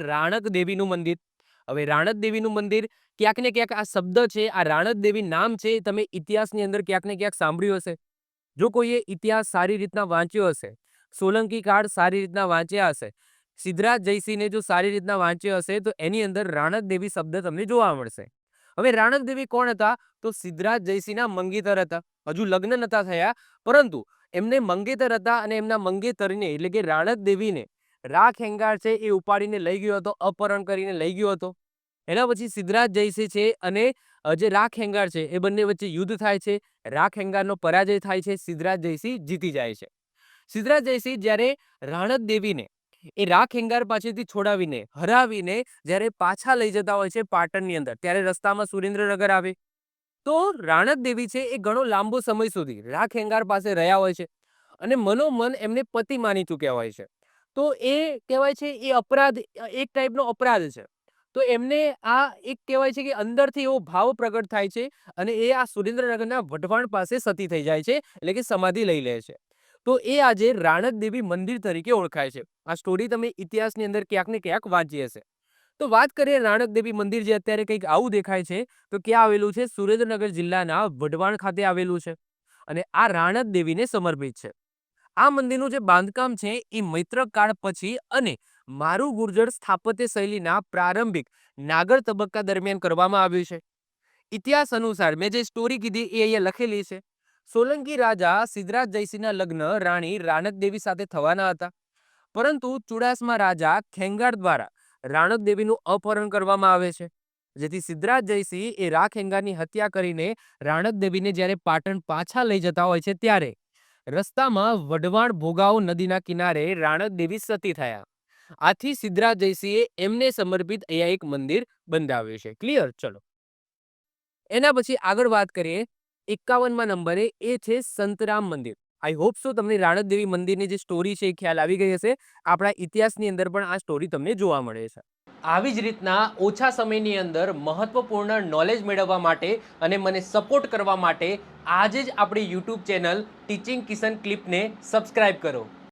રાણક દેવીનું મંદિર. હવે રાણક દેવીનું મંદિર ક્યાંક ને ક્યાંક આ શબ્દ છે, આ રાણક દેવી નામ છે, તમે ઇતિહાસની અંદર ક્યાંક ને ક્યાંક સાંભળ્યું હશે. જો કોઈએ ઇતિહાસ સારી રીતના વાંચ્યો હશે, સોલંકી કાળ સારી રીતના વાંચ્યા હશે, સિદ્ધરાજ જયસિંહને જો સારી રીતના વાંચ્યો હશે, તો એની અંદર રાણક દેવી શબ્દ તમને જોવા મળશે. હવે રાણક દેવી કોણ હતા? તો સિદ્ધરાજ જયસિંહના મંગેતર હતા. હજુ લગ્ન નતા થયા, પરંતુ એમને મંગેતર હતા અને એમના મંગેતરને એટલે કે રાણક દેવીને રાખેંગાર છે એ ઉપાડીને લઈ ગયો હતો, અપહરણ કરીને લઈ ગયો હતો. એના પછી સિદ્ધરાજ જયસિંહ છે અને જે રાખેંગાર છે એ બંને વચ્ચે યુદ્ધ થાય છે. રાખેંગારનો પરાજય થાય છે, સિદ્ધરાજ જયસિંહ જીતી જાય છે. સિદ્ધરાજ જયસિંહ જ્યારે રાણક દેવીને એ રાખેંગાર પાસેથી છોડાવીને હરાવીને જ્યારે પાછા લઈ જતા હોય છે પાટણની અંદર, ત્યારે રસ્તામાં સુરેન્દ્રનગર આવે. તો રાણક દેવી છે એ ઘણો લાંબો સમય સુધી રાખેંગાર પાસે રહ્યા હોય છે અને મનોમન એમને પતિ માની ચૂક્યા હોય છે. તો એ કહેવાય છે એ અપરાધ, એક ટાઈપનો અપરાધ છે. તો એમને આ એક કહેવાય છે કે અંદરથી એવો ભાવ પ્રગટ થાય છે અને એ આ સુરેન્દ્રનગરના વઢવાણ પાસે સતી થઈ જાય છે, એટલે કે સમાધિ લઈ લે છે. તો એ આજે રાણક દેવી મંદિર તરીકે ઓળખાય છે. આ સ્ટોરી તમે ઇતિહાસની અંદર ક્યાંક ને ક્યાંક વાંચી હશે. તો વાત કરીએ રાણક દેવી મંદિર, જે અત્યારે કંઈક આવું દેખાય છે, તો ક્યાં આવેલું છે? સુરેન્દ્રનગર જિલ્લાના વઢવાણ ખાતે આવેલું છે અને આ રાણક દેવીને સમર્પિત છે. આ મંદિરનું જે બાંધકામ છે એ મૈત્રક કાળ પછી અને મારુ ગુર્જર સ્થાપત્ય શૈલીના પ્રારંભિક નાગર તબક્કા દરમિયાન કરવામાં આવ્યું છે. ઇતિહાસ અનુસાર મેં જે સ્ટોરી કીધી એ અહીંયા લખેલી છે. સોલંકી રાજા સિદ્ધરાજ જયસિંહના લગ્ન રાણી રાણક દેવી સાથે થવાના હતા, પરંતુ ચુડાસમા રાજા ખેંગાર દ્વારા રાણક દેવીનું અપહરણ કરવામાં આવે છે, જેથી સિદ્ધરાજ જયસિંહ એ રાખેંગારની હત્યા કરીને રાણક દેવીને જ્યારે પાટણ પાછા લઈ જતા હોય છે, ત્યારે રસ્તામાં વઢવાણ ભોગાવો નદીના કિનારે રાણક દેવી સતી થયા. આથી સિદ્ધરાજ જયસિંહે એમને સમર્પિત અહીંયા એક મંદિર બંધાવ્યું છે. ક્લિયર? ચલો એના પછી આગળ વાત કરીએ 51મા નંબરે, એ છે સંતરામ મંદિર. આઈ હોપ સો તમને રાણક દેવી મંદિરની જે સ્ટોરી છે એ ખ્યાલ આવી ગઈ હશે. આપણા ઇતિહાસની અંદર પણ આ સ્ટોરી તમને જોવા મળે છે. આવી જ રીતના ઓછા સમયની અંદર મહત્વપૂર્ણ નોલેજ મેળવવા માટે અને મને સપોર્ટ કરવા માટે આજે જ આપણી યુટ્યુબ ચેનલ ટીચિંગ કિશન ક્લિપને સબસ્ક્રાઇબ કરો.